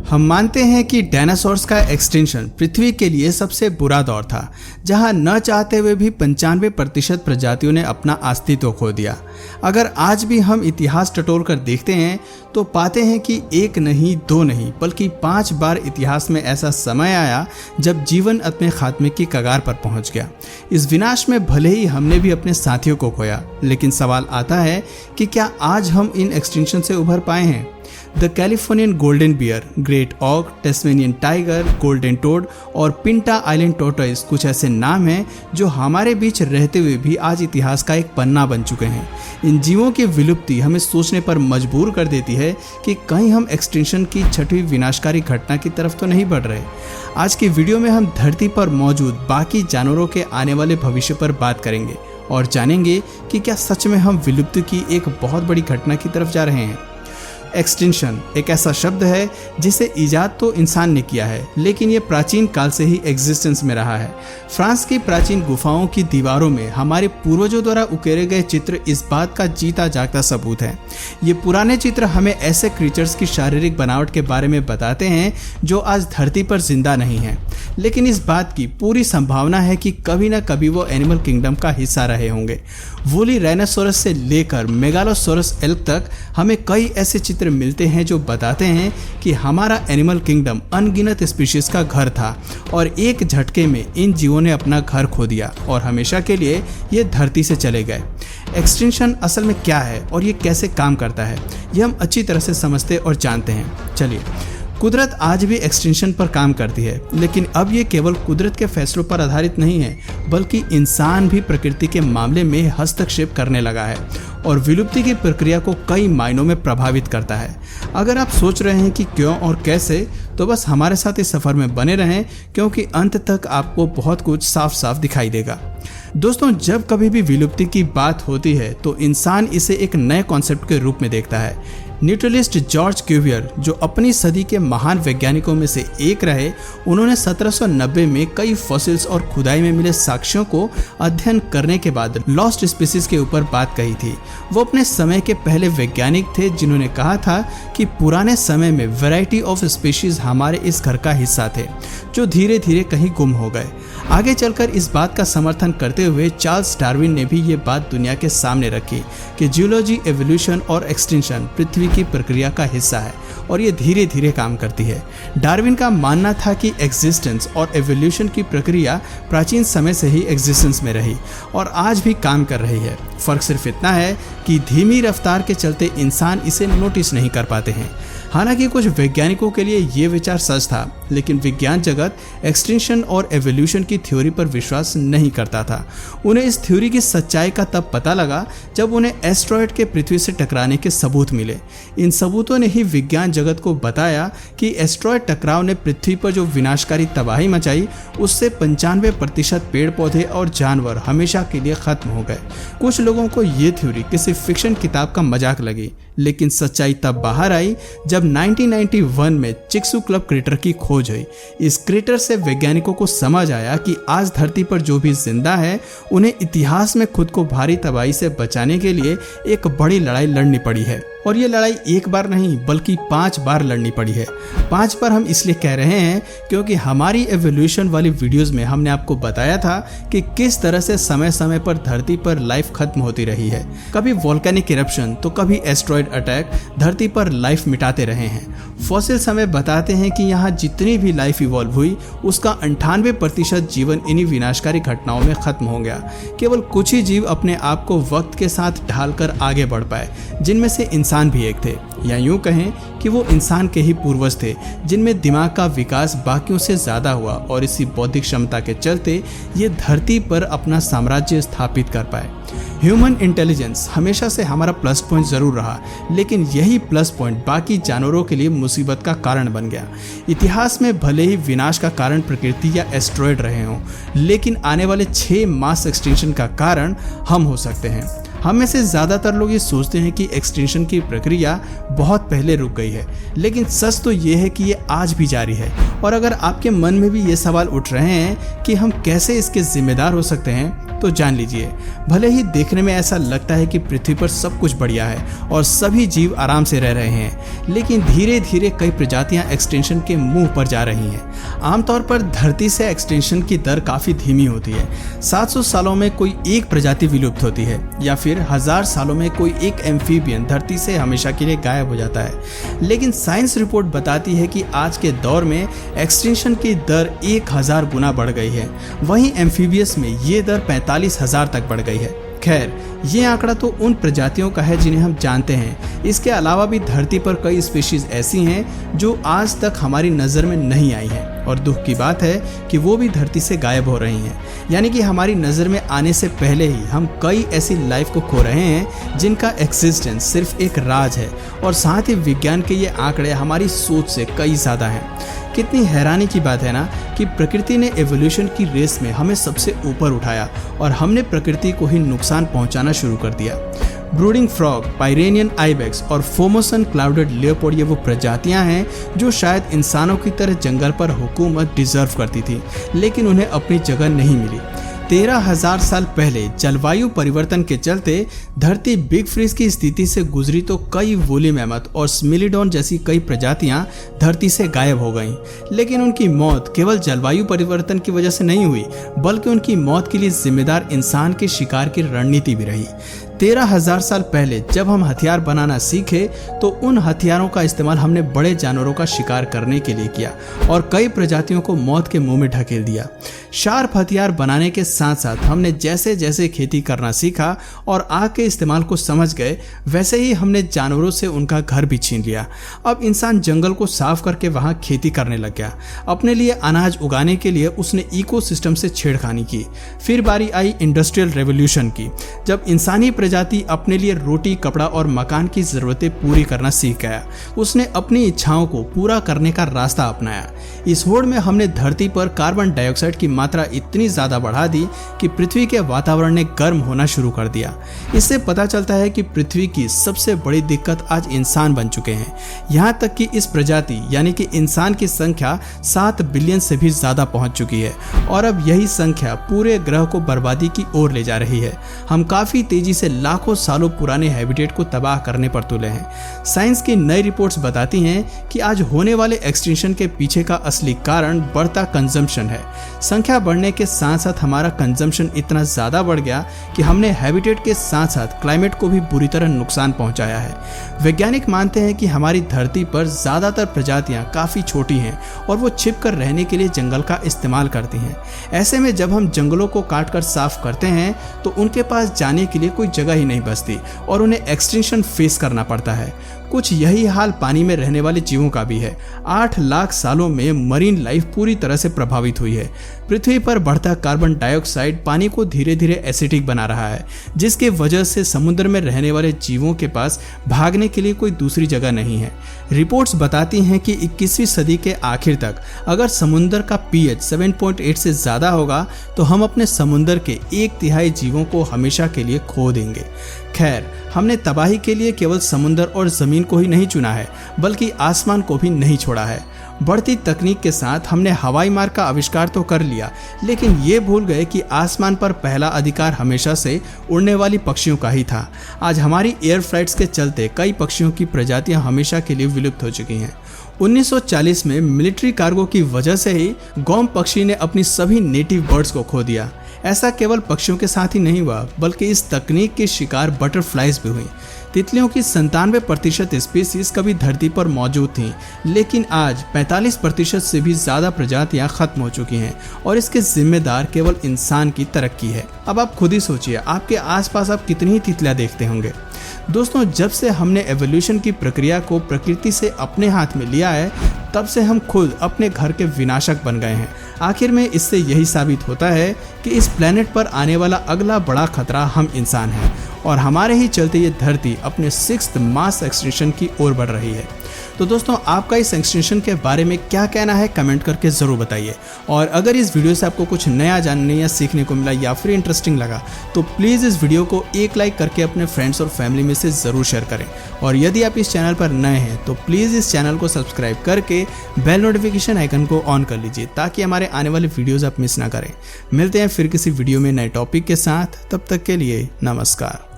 हम मानते हैं कि डायनासोर्स का एक्सटिंक्शन पृथ्वी के लिए सबसे बुरा दौर था, जहां न चाहते हुए भी 95% प्रजातियों ने अपना अस्तित्व खो दिया। अगर आज भी हम इतिहास टटोल कर देखते हैं तो पाते हैं कि एक नहीं, दो नहीं, बल्कि 5 बार इतिहास में ऐसा समय आया जब जीवन अपने खात्मे की कगार पर पहुंच गया। इस विनाश में भले ही हमने भी अपने साथियों को खोया, लेकिन सवाल आता है कि क्या आज हम इन एक्सटिंक्शन से उभर पाए हैं? The Californian golden bear, great auk, Tasmanian tiger, golden toad और पिंटा आइलैंड टोर्टोइस कुछ ऐसे नाम हैं जो हमारे बीच रहते हुए भी आज इतिहास का एक पन्ना बन चुके हैं। इन जीवों की विलुप्ति हमें सोचने पर मजबूर कर देती है कि कहीं हम एक्सटिंक्शन की छठी विनाशकारी घटना की तरफ तो नहीं बढ़ रहे। आज की वीडियो में हम धरती पर मौजूद बाकी जानवरों के आने वाले भविष्य पर बात करेंगे और जानेंगे कि क्या सच में हम विलुप्ति की एक बहुत बड़ी घटना की तरफ जा रहे हैं। एक्सटिंक्शन एक ऐसा शब्द है जिसे इजाद तो इंसान ने किया है, लेकिन ये प्राचीन काल से ही एग्जिस्टेंस में रहा है। फ्रांस की प्राचीन गुफाओं की दीवारों में हमारे पूर्वजों द्वारा उकेरे गए चित्र इस बात का जीता जागता सबूत है। ये पुराने चित्र हमें ऐसे क्रीचर्स की शारीरिक बनावट के बारे में बताते हैं जो आज धरती पर जिंदा नहीं है, लेकिन इस बात की पूरी संभावना है कि कभी न कभी वो एनिमल किंगडम का हिस्सा रहे होंगे। वूली राइनोसोरस से लेकर मेगालोसोरस एल्क तक हमें कई ऐसे चित्र मिलते हैं जो बताते हैं कि हमारा एनिमल किंगडम अनगिनत स्पीशीज का घर था और एक झटके में इन जीवों ने अपना घर खो दिया और हमेशा के लिए ये धरती से चले गए। एक्सटिंक्शन असल में क्या है और ये कैसे काम करता है, ये हम अच्छी तरह से समझते और जानते हैं। चलिए, कुदरत आज भी एक्सटिंक्शन पर काम करती है, लेकिन अब ये केवल कुदरत के फैसलों पर आधारित नहीं है, बल्कि इंसान भी प्रकृति के मामले में हस्तक्षेप करने लगा है और विलुप्ति की प्रक्रिया को कई मायनों में प्रभावित करता है। अगर आप सोच रहे हैं कि क्यों और कैसे, तो बस हमारे साथ इस सफर में बने रहें, क्योंकि अंत तक आपको बहुत कुछ साफ साफ दिखाई देगा। दोस्तों, जब कभी भी विलुप्ति की बात होती है तो इंसान इसे एक नए कॉन्सेप्ट के रूप में देखता है। न्यूट्रलिस्ट जॉर्ज क्यूवियर, जो अपनी सदी के महान वैज्ञानिकों में से एक रहे, उन्होंने 1790 में कई फॉसिल्स और खुदाई में मिले साक्ष्यों को अध्ययन करने के बाद लॉस्ट स्पीसीज के ऊपर बात कही थी। वो अपने समय के पहले वैज्ञानिक थे जिन्होंने कहा था कि पुराने समय में वैरायटी ऑफ स्पीशीज हमारे इस घर का हिस्सा थे, जो धीरे धीरे कहीं गुम हो गए। आगे चलकर इस बात का समर्थन करते हुए चार्ल्स डार्विन ने भी ये बात दुनिया के सामने रखी कि जियोलॉजी, एवोल्यूशन और एक्सटिंक्शन पृथ्वी की प्रक्रिया का हिस्सा है और ये धीरे धीरे काम करती है। डार्विन का मानना था कि एग्जिस्टेंस और एवोल्यूशन की प्रक्रिया प्राचीन समय से ही एग्जिस्टेंस में रही और आज भी काम कर रही है। फर्क सिर्फ इतना है कि धीमी रफ्तार के चलते इंसान इसे नोटिस नहीं कर पाते हैं। हालांकि कुछ वैज्ञानिकों के लिए ये विचार सच था, लेकिन विज्ञान जगत एक्सटिंक्शन और एवोल्यूशन की थ्योरी पर विश्वास नहीं करता था। उन्हें इस थ्योरी की सच्चाई का तब पता लगा जब उन्हें एस्ट्रॉयड के पृथ्वी से टकराने के सबूत मिले। इन सबूतों ने ही विज्ञान जगत को बताया कि एस्ट्रॉयड टकराव ने पृथ्वी पर जो विनाशकारी तबाही मचाई, उससे 95% पेड़ पौधे और जानवर हमेशा के लिए खत्म हो गए। कुछ लोगों को ये थ्योरी किसी फिक्शन किताब का मजाक लगी, लेकिन सच्चाई तब बाहर आई जब 1991 में चिक्सुक्लब क्रेटर की खोज हुई। इस क्रेटर से वैज्ञानिकों को समझ आया कि आज धरती पर जो भी जिंदा है, उन्हें इतिहास में खुद को भारी तबाही से बचाने के लिए एक बड़ी लड़ाई लड़नी पड़ी है। और ये लड़ाई एक बार नहीं बल्कि 5 बार लड़नी पड़ी है। 5 बार हम इसलिए कह रहे हैं क्योंकि हमारी एवोल्यूशन वाली वीडियोस में हमने आपको बताया था कि किस तरह से समय समय पर धरती पर लाइफ खत्म होती रही है। कभी वोल्केनिक इरप्शन तो कभी एस्ट्रॉयड अटैक धरती पर लाइफ मिटाते रहे हैं। फॉसिल्स हमें बताते हैं कि यहाँ जितनी भी लाइफ इवॉल्व हुई, उसका 98% जीवन इन्हीं विनाशकारी घटनाओं में खत्म हो गया। केवल कुछ ही जीव अपने आप को वक्त के साथ ढालकर आगे बढ़ पाए, जिनमें से इंसान भी एक थे, या यूं कहें कि वो इंसान के ही पूर्वज थे जिनमें दिमाग का विकास बाकियों से ज्यादा हुआ और इसी बौद्धिक क्षमता के चलते ये धरती पर अपना साम्राज्य स्थापित कर पाए। ह्यूमन इंटेलिजेंस हमेशा से हमारा प्लस पॉइंट जरूर रहा, लेकिन यही प्लस पॉइंट बाकी जानवरों के लिए मुसीबत का कारण बन गया। इतिहास में भले ही विनाश का कारण प्रकृति या एस्ट्रॉयड रहे हों, लेकिन आने वाले 6 मास एक्सटिंक्शन का कारण हम हो सकते हैं। हम में से ज़्यादातर लोग ये सोचते हैं कि एक्सटिंक्शन की प्रक्रिया बहुत पहले रुक गई है, लेकिन सच तो ये है कि ये आज भी जारी है। और अगर आपके मन में भी ये सवाल उठ रहे हैं कि हम कैसे इसके जिम्मेदार हो सकते हैं, तो जान लीजिए, भले ही देखने में ऐसा लगता है कि पृथ्वी पर सब कुछ बढ़िया है और सभी जीव आराम से रह रहे हैं, लेकिन धीरे धीरे कई प्रजातियां एक्सटिंक्शन के मुंह पर जा रही हैं। आमतौर पर धरती से एक्सटिंक्शन की दर काफ़ी धीमी होती है। 700 सालों में कोई एक प्रजाति विलुप्त होती है, या फिर 1000 सालों में कोई एक एम्फीबियन धरती से हमेशा के लिए गायब हो जाता है। लेकिन साइंस रिपोर्ट बताती है कि आज के दौर में एक्सटिंक्शन की दर 1000 गुना बढ़ गई है। वहीं एम्फीबियस में ये दर 45,000 तक बढ़ गई है। खैर, ये आंकड़ा तो उन प्रजातियों का है जिन्हें हम जानते हैं। इसके अलावा भी धरती पर कई स्पीशीज ऐसी हैं जो आज तक हमारी नज़र में नहीं आई हैं, और दुख की बात है कि वो भी धरती से गायब हो रही हैं। यानी कि हमारी नज़र में आने से पहले ही हम कई ऐसी लाइफ को खो रहे हैं जिनका एग्जिस्टेंस सिर्फ एक राज है। और साथ ही विज्ञान के ये आंकड़े हमारी सोच से कई ज़्यादा हैं। कितनी हैरानी की बात है ना कि प्रकृति ने एवोल्यूशन की रेस में हमें सबसे ऊपर उठाया और हमने प्रकृति को ही नुकसान पहुंचाना शुरू कर दिया। ब्रूडिंग फ्रॉग, पायरेनियन आइबेक्स और फोमोसन क्लाउडेड लेपर्ड ये वो प्रजातियां हैं जो शायद इंसानों की तरह जंगल पर हुकूमत डिजर्व करती थी, लेकिन उन्हें अपनी जगह नहीं मिली। 13,000 साल पहले जलवायु परिवर्तन के चलते धरती बिग फ्रीज की स्थिति से गुजरी तो कई वूली मैमथ और स्मिलिडोन जैसी कई प्रजातियां धरती से गायब हो गईं। लेकिन उनकी मौत केवल जलवायु परिवर्तन की वजह से नहीं हुई, बल्कि उनकी मौत के लिए जिम्मेदार इंसान के शिकार की रणनीति भी रही। 13,000 साल पहले जब हम हथियार बनाना सीखे तो उन हथियारों का इस्तेमाल हमने बड़े जानवरों का शिकार करने के लिए किया और कई प्रजातियों को मौत के मुंह में ढकेल दिया। शार्प हथियार बनाने के साथ साथ हमने जैसे जैसे खेती करना सीखा और आग के इस्तेमाल को समझ गए, वैसे ही हमने जानवरों से उनका घर भी छीन लिया। अब इंसान जंगल को साफ करके वहां खेती करने लग गया। अपने लिए अनाज उगाने के लिए उसने इकोसिस्टम से छेड़खानी की। फिर बारी आई इंडस्ट्रियल रेवोल्यूशन की, जब इंसानी प्रजाति अपने लिए रोटी, कपड़ा और मकान की जरूरतें पूरी करना सीख गया। उसने अपनी इच्छाओं को पूरा करने का रास्ता अपनाया। इस होड़ में हमने धरती पर कार्बन डाइऑक्साइड की मात्रा इतनी ज्यादा बढ़ा दी कि पृथ्वी के वातावरण ने गर्म होना शुरू कर दिया। इससे पता चलता है कि पृथ्वी की सबसे बड़ी दिक्कत आज इंसान बन चुके हैं। यहाँ तक कि इस प्रजाति यानी कि इंसान की संख्या 7 बिलियन से भी ज्यादा पहुंच चुकी है और अब यही संख्या पूरे ग्रह को बर्बादी की ओर ले जा रही है। हम काफी तेजी से लाखों सालों पुराने हैबिटेट को तबाह करने पर तुले हैं। साइंस की नई रिपोर्ट्स बताती हैं कि आज होने वाले एक्सटिंक्शन के पीछे का असली कारण बढ़ता कंजम्पशन है। संख्या बढ़ने के साथ साथ हमारा कंजम्पशन इतना ज्यादा बढ़ गया कि हमने हैबिटेट के साथ साथ क्लाइमेट को भी बुरी तरह नुकसान पहुंचाया है। वैज्ञानिक मानते हैं कि हमारी धरती पर ज्यादातर प्रजातियां काफी छोटी हैं और वो छिप कर रहने के लिए जंगल का इस्तेमाल करती हैं। ऐसे में जब हम जंगलों को काट कर साफ करते हैं तो उनके पास जाने के लिए कोई जगह ही नहीं बचती और उन्हें एक्सटिंक्शन फेस करना पड़ता है। कुछ यही हाल पानी में रहने वाले जीवों का भी है। 8 लाख सालों में मरीन लाइफ पूरी तरह से प्रभावित हुई है। पृथ्वी पर बढ़ता कार्बन डाइऑक्साइड पानी को धीरे धीरे एसिडिक बना रहा है, जिसके वजह से समुद्र में रहने वाले जीवों के पास भागने के लिए कोई दूसरी जगह नहीं है। रिपोर्ट्स बताती हैं कि 21वीं सदी के आखिर तक अगर समुद्र का pH 7.8 से ज़्यादा होगा तो हम अपने समुद्र के 1/3 जीवों को हमेशा के लिए खो देंगे। खैर, हमने तबाही के लिए केवल समुद्र और ज़मीन को ही नहीं चुना है, बल्कि आसमान को भी नहीं छोड़ा है। बढ़ती तकनीक के साथ हमने हवाई मार्ग का आविष्कार तो कर लिया, लेकिन ये भूल गए कि आसमान पर पहला अधिकार हमेशा से उड़ने वाली पक्षियों का ही था। आज हमारी एयर फ्लाइट्स के चलते कई पक्षियों की प्रजातियां हमेशा के लिए विलुप्त हो चुकी हैं। 1940 में मिलिट्री कार्गो की वजह से ही गौम पक्षी ने अपनी सभी नेटिव बर्ड्स को खो दिया। ऐसा केवल पक्षियों के साथ ही नहीं हुआ, बल्कि इस तकनीक के शिकार बटरफ्लाइज भी हुई। तितलियों की 97% स्पीसीज कभी धरती पर मौजूद थीं, लेकिन आज 45% से भी ज़्यादा प्रजातियां खत्म हो चुकी हैं और इसके जिम्मेदार केवल इंसान की तरक्की है। अब आप खुद ही सोचिए, आपके आसपास आप कितनी ही तितलियां देखते होंगे। दोस्तों, जब से हमने एवोल्यूशन की प्रक्रिया को प्रकृति से अपने हाथ में लिया है, तब से हम खुद अपने घर के विनाशक बन गए हैं। आखिर में इससे यही साबित होता है कि इस प्लेनेट पर आने वाला अगला बड़ा खतरा हम इंसान हैं और हमारे ही चलते ये धरती अपने 6th मास एक्सटिंक्शन की ओर बढ़ रही है। तो दोस्तों आपका इस एक्सटेंशन के बारे में क्या कहना है कमेंट करके ज़रूर बताइए। और अगर इस वीडियो से आपको कुछ नया जानने या सीखने को मिला या फिर इंटरेस्टिंग लगा तो प्लीज़ इस वीडियो को एक लाइक करके अपने फ्रेंड्स और फैमिली में से ज़रूर शेयर करें। और यदि आप इस चैनल पर नए हैं तो प्लीज़ इस चैनल को सब्सक्राइब करके बेल नोटिफिकेशन आइकन को ऑन कर लीजिए ताकि हमारे आने वाले वीडियोज़ आप मिस ना करें। मिलते हैं फिर किसी वीडियो में नए टॉपिक के साथ, तब तक के लिए नमस्कार।